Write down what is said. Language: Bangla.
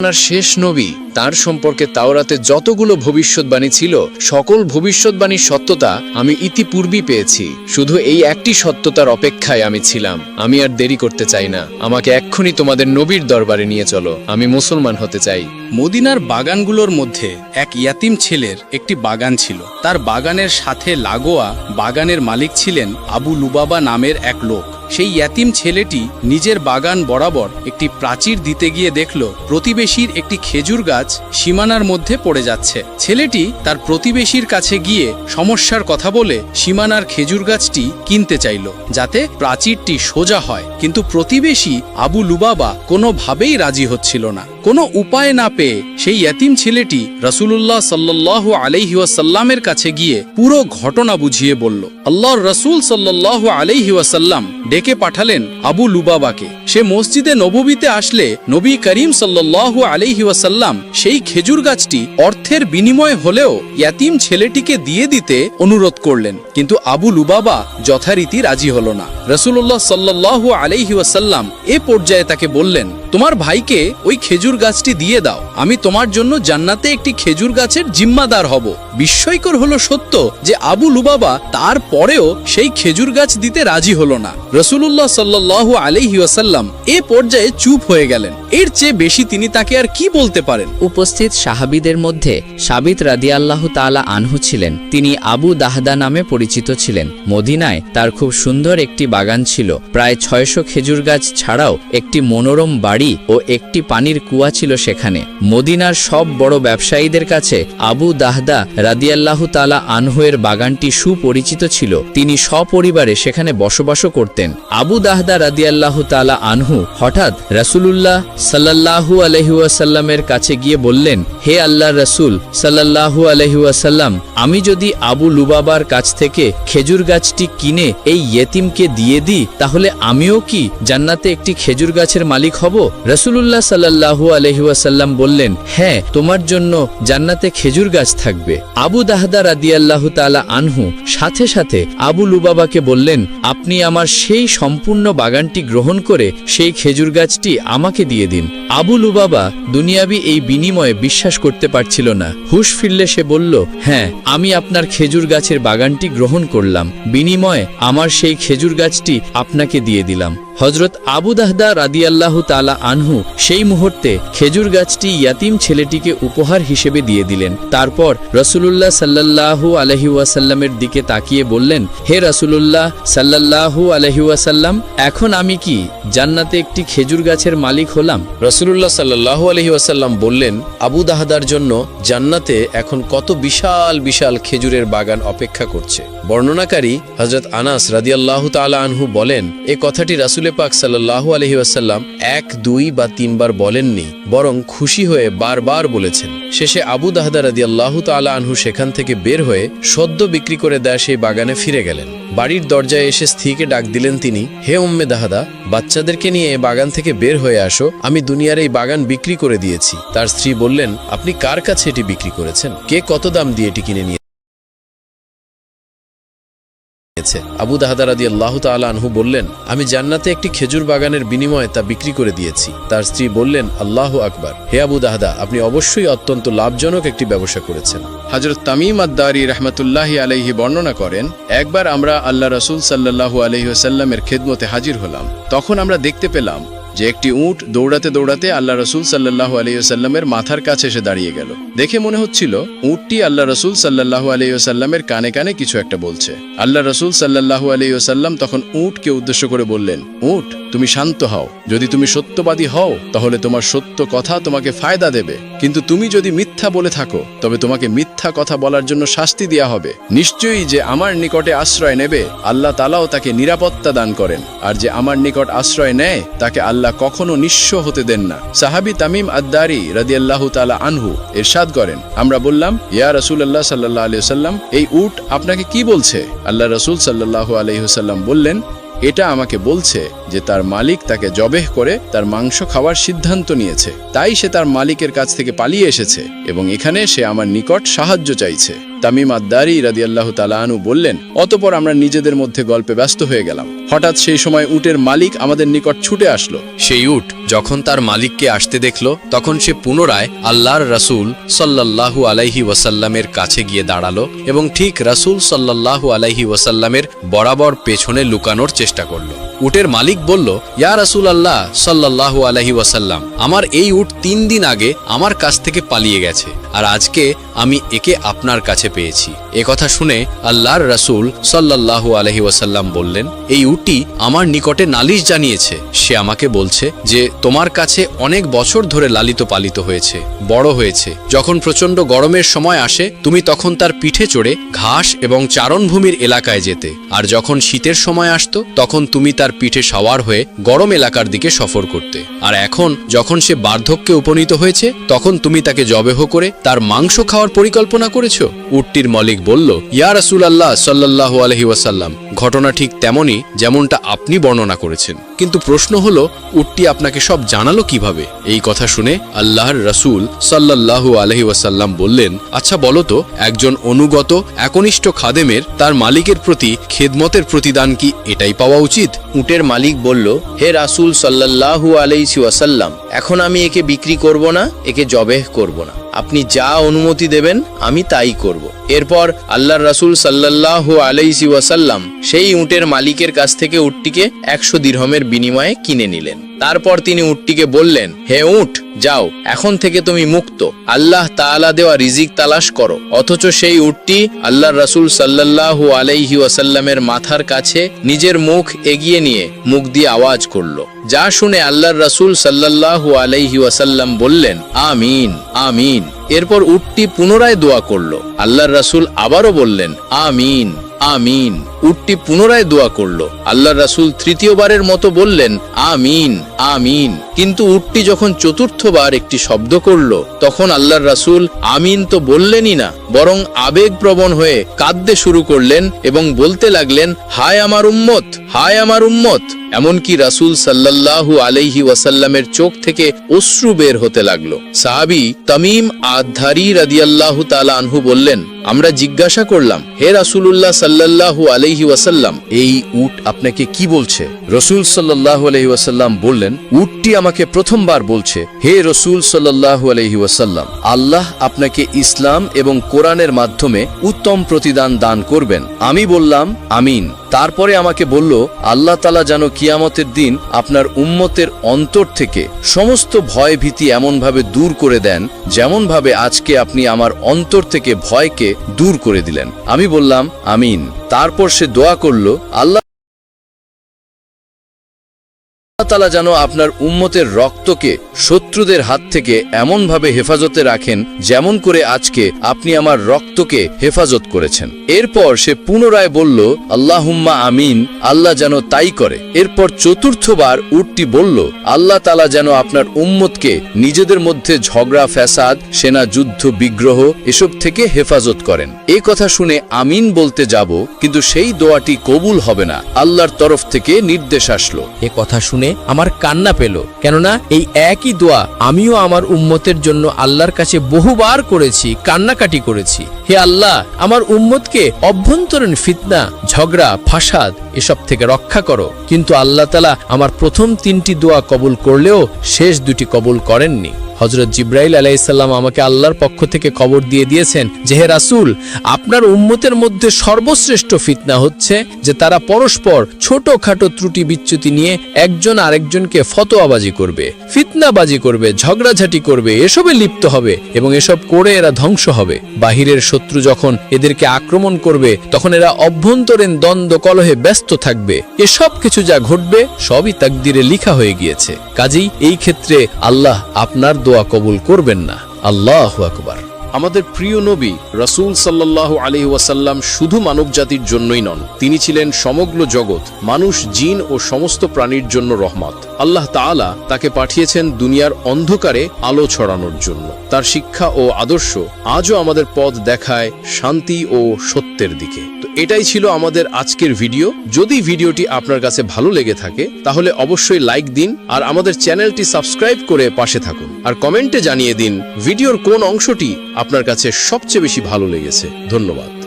আপনার শেষ নবী তার সম্পর্কে তাওরাতে যতগুলো ভবিষ্যৎবাণী ছিল সকল ভবিষ্যৎবাণীর সত্যতা আমি ইতিপূর্বেই পেয়েছি। শুধু এই একটি সত্যতার অপেক্ষায় আমি ছিলাম। আমি আর দেরি করতে চাই না। আমাকে এক্ষুনি তোমাদের নবীর দরবারে নিয়ে চলো। আমি মুসলমান হতে চাই। মদিনার বাগানগুলোর মধ্যে এক ইয়াতিম ছেলের একটি বাগান ছিল। তার বাগানের সাথে লাগোয়া বাগানের মালিক ছিলেন আবু লুবাবা নামের এক লোক। সেই ইয়াতিম ছেলেটি নিজের বাগান বরাবর একটি প্রাচীর দিতে গিয়ে দেখল প্রতিবেশীর একটি খেজুর গাছ সীমানার মধ্যে পড়ে যাচ্ছে। ছেলেটি তার প্রতিবেশীর কাছে গিয়ে সমস্যার কথা বলে সীমানার খেজুর গাছটি কিনতে চাইল, যাতে প্রাচীরটি সোজা হয়। কিন্তু প্রতিবেশী আবু লুবাবা কোনোভাবেই রাজি হচ্ছিল না। কোনো উপায় না পেয়ে সেই ইয়াতিম ছেলেটি রাসূলুল্লাহ সাল্লাল্লাহু আলাইহি ওয়াসাল্লামের কাছে গিয়ে পুরো ঘটনা বুঝিয়ে বলল। আল্লাহর রাসূল সাল্লাল্লাহু আলাইহি ওয়াসাল্লাম ডেকে পাঠালেন আবু লুবাবাকে। সে মসজিদে নববীতে আসলে নবী করিম সাল্লাল্লাহু আলাইহি ওয়াসাল্লাম সেই খেজুর গাছটি অর্থের বিনিময় হলেও ইয়াতিম ছেলেটিকে দিয়ে দিতে অনুরোধ করলেন, কিন্তু আবু লুবাবা যথারীতি রাজি হলো না। রাসূলুল্লাহ সাল্লাল্লাহু আলাইহি ওয়াসাল্লাম এ পর্যায়ে তাকে বললেন, তোমার ভাইকে ওই খেজুর গাছটি দিয়ে দাও। আমি তোমার জন্য জান্নাতে একটি খেজুর গাছের জিম্মাদার হব। বিস্ময়কর হলো সত্য যে আবু লুবাবা তারপরেও সেই খেজুর গাছ দিতে রাজি হলো না। রাসূলুল্লাহ সাল্লাল্লাহু আলাইহি ওয়াসাল্লাম এ পর্যায়ে চুপ হয়ে গেলেন। এর চেয়ে বেশি তিনি তাকে আর কি বলতে পারেন? উপস্থিত সাহাবীদের মধ্যে সাবিত রাদিয়াল্লাহু তাআলা আনহু ছিলেন। তিনি আবু দাহদা নামে পরিচিত ছিলেন। মদিনায় তার খুব সুন্দর একটি বাগান ছিল। প্রায় 600 খেজুর গাছ ছাড়াও একটি মনোরম বাড়ি ও একটি পানির কুয়া ছিল সেখানে। মদিনার সব বড় ব্যবসায়ীদের কাছে আবু দাহদা রাদিয়াল্লাহু তাআলা আনহু এর বাগানটি সুপরিচিত ছিল। তিনি সপরিবারে সেখানে বসবাস করতেন। আবু দাহদা রাদিয়াল্লাহু তাআলা আনহু হঠাৎ রাসূলুল্লাহ সাল্লাল্লাহু আলাইহি ওয়াসাল্লামের কাছে গিয়ে বললেন, হে আল্লাহর রাসূল সাল্লাল্লাহু আলাইহি ওয়াসাল্লাম, আমি যদি আবু লুবাবার কাছ থেকে খেজুর গাছটি কিনে এই ইয়েতিমকে দিয়ে দিই, তাহলে আমিও কি জান্নাতে একটি খেজুর গাছের মালিক হব? রাসূলুল্লাহ সাল্লাল্লাহু আলাইহি ওয়াসাল্লাম বললেন, হ্যাঁ, তোমার জন্য জান্নাতে খেজুর গাছ থাকবে। আবু দাহদা রাদিয়াল্লাহু তাআলা আনহু সাথে সাথে আবু লুবাবাকে বললেন, আপনি আমার সেই সম্পূর্ণ বাগানটি গ্রহণ করে সেই খেজুর গাছটি আমাকে দিয়ে দিন। আবু লুবাবা দুনিয়াবি এই বিনিময়ে বিশ্বাস করতে পারছিল না। হুশ ফিরলে সে বলল, হ্যাঁ, আমি আপনার খেজুর গাছের বাগানটি গ্রহণ করলাম। বিনিময়ে আমার সেই খেজুর গাছটি আপনাকে দিয়ে দিলাম। হযরত আবু দাহদা রাদিয়াল্লাহু তাআলা আনহু সেই মুহূর্তে খেজুর গাছটি ইয়াতিম ছেলেটিকে উপহার হিসেবে দিয়ে দিলেন। তারপর রাসূলুল্লাহ সাল্লাল্লাহু আলাইহি ওয়াসাল্লামের দিকে তাকিয়ে বললেন, হে রাসূলুল্লাহ সাল্লাল্লাহু আলাইহি ওয়াসাল্লাম, এখন আমি কি জান্নাতে একটি খেজুর গাছের মালিক হলাম? রাসূলুল্লাহ সাল্লাল্লাহু আলাইহি ওয়াসাল্লাম বললেন, আবু দাহদার জন্য জান্নাতে এখন কত বিশাল বিশাল খেজুরের বাগান অপেক্ষা করছে। বর্ণনাকারী হযরত আনাস রাদিয়াল্লাহু তাআলা আনহু বলেন, এই কথাটি রাসূল পাক সাল্লাল্লাহু আলাইহি ওয়াসাল্লাম 1, 2 বা 3 বার বলেননি, বরং খুশি হয়ে বারবার বলেছেন। শেষে আবু দাহদা রাদিয়াল্লাহু তাআলা আনহু সেখান থেকে বের হয়ে সদ্য বিক্রি করে দেয়া সেই বাগানে ফিরে গেলেন। বাড়ির দরজায় এসে স্ত্রীকে ডাক দিলেন তিনি, হে উম্মে দাহদা, বাচ্চাদেরকে নিয়ে বাগান থেকে বের হয়ে আসো, আমি দুনিয়ার এই বাগান বিক্রি করে দিয়েছি। তার স্ত্রী বললেন, আপনি কার কাছে এটি বিক্রি করেছেন? কে কত দাম দিয়ে এটি কিনে নিয়ে? আবু দাহদা রাদিয়াল্লাহু তাআলা আনহু বললেন, আমি জান্নাতে একটি খেজুর বাগানের বিনিময়ে তা বিক্রি করে দিয়েছি। তার স্ত্রী বললেন, আল্লাহু আকবার, হে আবু দাহদা, আপনি অবশ্যই অত্যন্ত লাভজনক একটি ব্যবসা করেছেন। হযরত তামিম আদ-দারি রাহমাতুল্লাহি আলাইহি বর্ণনা করেন, একবার আমরা আল্লাহ রাসূল সাল্লাল্লাহু আলাইহি ওয়াসাল্লামের খেদমতে হাজির হলাম। তখন আমরা দেখতে পেলাম যে একটি উট দৌড়াতে দৌড়াতে আল্লাহ রাসূল সাল্লাল্লাহু আলাইহি ওয়াসাল্লামের মাথার কাছে এসে দাঁড়িয়ে গেল। দেখে মনে হচ্ছিল উটটি আল্লাহ রাসূল সাল্লাল্লাহু আলাইহি ওয়াসাল্লামের কানে কানে কিছু একটা বলছে। আল্লাহ রাসূল সাল্লাল্লাহু আলাইহি ওয়াসাল্লাম তখন উটকে উদ্দেশ্য করে বললেন, উট, তুমি শান্ত হও। যদি তুমি সত্যবাদী হও তাহলে তোমার সত্য কথা তোমাকে ফায়দা দেবে, কিন্তু তুমি যদি মিথ্যা বলে থাকো তবে তোমাকে মিথ্যা কথা বলার জন্য শাস্তি দেয়া হবে। নিশ্চয়ই যে আমার নিকটে আশ্রয় নেবে আল্লাহ তাআলাও তাকে নিরাপত্তা দান করেন, আর যে আমার নিকট আশ্রয় নেয় তাকে আল্লাহ কখনো নিঃস্ব হতে দেন না। সাহাবী তামিম আদ-দারি রাদিয়াল্লাহু তাআলা আনহু ইরশাদ করেন, আমরা বললাম, ইয়া রাসূলুল্লাহ সাল্লাল্লাহু আলাইহি ওয়াসাল্লাম, এই উট আপনাকে কি বলছে? আল্লাহ রাসূল সাল্লাল্লাহু আলাইহি ওয়াসাল্লাম বললেন, এটা আমাকে বলছে যে তার মালিক তাকে জবেহ করে তার মাংস খাওয়ার সিদ্ধান্ত নিয়েছে, তাই সে তার মালিকের কাছ থেকে পালিয়ে এসেছে এবং এখানে সে আমার নিকট সাহায্য চাইছে। তামিম আদ-দারি রাদিয়াল্লাহু তাআলা আনহু বললেন, অতঃপর আমরা নিজেদের মধ্যে গল্পে ব্যস্ত হয়ে গেলাম। হঠাৎ সেই সময় উটের মালিক আমাদের নিকট ছুটে আসলো। সেই উট যখন তার মালিককে আসতে দেখল, তখন সে পুনরায় আল্লাহর রাসূল সাল্লাল্লাহু আলাইহি ওয়াসাল্লামের কাছে গিয়ে দাঁড়ালো এবং ঠিক রাসূল সাল্লাল্লাহু আলাইহি ওয়াসাল্লামের বরাবর পেছনে লুকানোর চেষ্টা করল। উটের মালিক বলল, ইয়া রাসূলুল্লাহ সাল্লাল্লাহু আলাইহি ওয়াসাল্লাম, আমার এই উট 3 দিন আগে আমার কাছ থেকে পালিয়ে গেছে, আর আজকে আমি একে আপনার কাছে পেয়েছি। এ কথা শুনে আল্লাহর রাসূল সাল্লাল্লাহু আলাইহি ওয়াসাল্লাম বললেন, এই উটটি আমার নিকটে নালিশ জানিয়েছে। সে আমাকে বলছে যে তোমার কাছে অনেক বছর ধরে লালিত পালিত হয়েছে, বড় হয়েছে। যখন প্রচণ্ড গরমের সময় আসে, তুমি তখন তার পিঠে চড়ে ঘাস এবং চারণভূমির এলাকায় যেতে, আর যখন শীতের সময় আসতো তখন তুমি তার পিঠে সওয়ার হয়ে গরম এলাকার দিকে সফর করতে। আর এখন যখন সে বার্ধক্যে উপনীত হয়েছে, তখন তুমি তাকে জবেহ করে তার মাংস খাওয়ার পরিকল্পনা করেছো। উটটির মালিক বলল, ইয়া রাসূলুল্লাহ সাল্লাল্লাহু আলাইহি ওয়াসাল্লাম, ঘটনা ঠিক তেমনই যেমনটা আপনি বর্ণনা করেছেন, কিন্তু প্রশ্ন হলো উটটি আপনাকে সব জানালো কিভাবে? এই কথা শুনে আল্লাহর রাসূল সাল্লাল্লাহু আলাইহি ওয়াসাল্লাম বললেন, আচ্ছা বলো তো, একজন অনুগত একনিষ্ঠ খাদেমের তার মালিকের প্রতি খেদমতের প্রতিদান কি এটাই পাওয়া উচিত? উটের মালিক বলল, হে রাসূল সাল্লাল্লাহু আলাইহি ওয়াসাল্লাম, এখন আমি একে বিক্রি করব না, একে জবেহ করব না। আপনি যা অনুমতি দেবেন আমি তাই করব। এরপর আল্লাহর রাসূল সাল্লাল্লাহু আলাইহি ওয়াসাল্লাম সেই উটের মালিকের কাছ থেকে উটটিকে 100 দিরহামের বিনিময়ে কিনে নিলেন। তারপর তিনি উটটিকে বললেন, হে উট, যাও, এখন থেকে তুমি মুক্ত। আল্লাহ তাআলা দেওয়া রিজিক তালাশ করো। অথচ সেই উটটি আল্লাহর রাসূল সাল্লাল্লাহু আলাইহি ওয়াসাল্লামের মাথার কাছে নিজের মুখ এগিয়ে নিয়ে মুখ দিয়ে আওয়াজ করলো, যা শুনে আল্লাহর রাসূল সাল্লাল্লাহু আলাইহি ওয়াসাল্লাম বললেন, আমিন, আমিন। এরপর উটটি পুনরায় দোয়া করলো। আল্লাহর রাসূল আবারও বললেন, আমিন, আমিন। উটটি পুনরায় দোয়া করলো। আল্লাহর রাসূল তৃতীয়বারের মতো বললেন, আমিন, আমিন। কিন্তু উটটি যখন চতুর্থবার একটি শব্দ করলো, তখন আল্লাহর রাসূল আমিন তো বললেনই না, বরং আবেগপ্রবণ হয়ে কাঁদতে শুরু করলেন এবং বলতে লাগলেন, হায় আমার উম্মত, হায় আমার উম্মত। এমনকি রাসূল সাল্লাল্লাহু আলাইহি ওয়াসাল্লামের চোখ থেকে অশ্রু বের হতে লাগলো। সাহাবী তামিম আদ-দারি রাদিয়াল্লাহু তাআলা আনহু বললেন, আমরা জিজ্ঞাসা করলাম, হে রাসূলুল্লাহ সাল্লাল্লাহু আলাইহি ওয়াসাল্লাম, এই উট আপনাকে কি বলছে? রাসূল সাল্লাল্লাহু আলাইহি ওয়াসাল্লাম বললেন, উটটি আমাকে প্রথমবার বলছে, হে রাসূল সাল্লাল্লাহু আলাইহি ওয়াসাল্লাম, আল্লাহ আপনাকে ইসলাম এবং কোরআনের মাধ্যমে উত্তম প্রতিদান দান করবেন। আমি বললাম, আমিন। তারপরে আমাকে বলল, আল্লাহ তাআলা যেন কিয়ামতের দিন আপনার উম্মতের অন্তর থেকে সমস্ত ভয় ভীতি এমনভাবে দূর করে দেন, যেমনভাবে আজকে আপনি আমার অন্তর থেকে ভয়কে দূর করে দিলেন। আমি বললাম, আমিন। তারপর সে দোয়া করল, আল্লাহ তাআলা যেন আপনার উম্মতের রক্তকে শত্রুদের হাত থেকে এমনভাবে হেফাজতে রাখেন, যেমন করে আজকে আপনি আমার রক্তকে হেফাজত করেছেন। এরপর সে পুনরায় বলল, আল্লাহুম্মা আমিন, আল্লাহ যেন তাই করে। এরপর চতুর্থবার উটটি বলল, আল্লাহ তাআলা যেন আপনার উম্মতকে নিজেদের মধ্যে ঝগড়া ফ্যাসাদ, সেনা যুদ্ধ বিগ্রহ এসব থেকে হেফাজত করেন। এই কথা শুনে আমিন বলতে যাব, কিন্তু সেই দোয়াটি কবুল হবে না। আল্লাহর তরফ থেকে নির্দেশ আসলো। এ কথা শুনে আমার কান্না পেল, কেননা এই একই দোয়া আমিও আমার উম্মতের জন্য আল্লাহর কাছে বহুবার করেছি, কান্নাকাটি করেছি। হে আল্লাহ, আমার উম্মতকে অভ্যন্তরীণ ফিতনা, ঝগড়া, ফাসাদ এসব থেকে রক্ষা করো। কিন্তু আল্লাহ তাআলা আমার প্রথম 3টি দোয়া কবুল করলেও শেষ 2টি কবুল করেননি। হযরত জিবরাইল আলাইহিস সালাম আমাকে আল্লাহর পক্ষ থেকে খবর দিয়ে দিয়েছেন যে, হে রাসূল, আপনার উম্মতের মধ্যে সর্বশ্রেষ্ঠ ফিতনা হচ্ছে যে তারা পরস্পর ছোটখাটো ত্রুটি বিচ্যুতি নিয়ে একজন আরেকজনকে ফতোয়াবাজি করবে, ফিতনাবাজি করবে, ঝগড়াঝাটি করবে, এসবে লিপ্ত হবে এবং এসব করে এরা ধ্বংস হবে। বাহিরের শত্রু যখন এদেরকে আক্রমণ করবে, তখন এরা অভ্যন্তরীণ দ্বন্দ্ব কলহে ব্যস্ত থাকবে। এসব কিছু যা ঘটবে সবই তাকদীরে লেখা হয়ে গিয়েছে। কাজেই এই ক্ষেত্রে আল্লাহ আপনার দোয়া কবুল করবেন না। আল্লাহু আকবার। আমাদের প্রিয় নবী রাসূল সাল্লাল্লাহু আলাইহি ওয়াসাল্লাম শুধু মানবজাতির জন্যই নন, তিনি ছিলেন সমগ্র জগৎ, মানুষ, জিন ও সমস্ত প্রাণীর জন্য রহমত। আল্লাহ তাআলা তাকে পাঠিয়েছেন দুনিয়ার অন্ধকারে আলো ছড়ানোর জন্য। তার শিক্ষা ও আদর্শ আজও আমাদের পথ দেখায় শান্তি ও সত্যের দিকে। তো এটাই ছিল আমাদের আজকের ভিডিও। যদি ভিডিওটি আপনার কাছে ভালো লেগে থাকে তাহলে অবশ্যই লাইক দিন আর আমাদের চ্যানেলটি সাবস্ক্রাইব করে পাশে থাকুন। আর কমেন্টে জানিয়ে দিন ভিডিওর কোন অংশটি আপনার কাছে সবচেয়ে বেশি ভালো লেগেছে। ধন্যবাদ।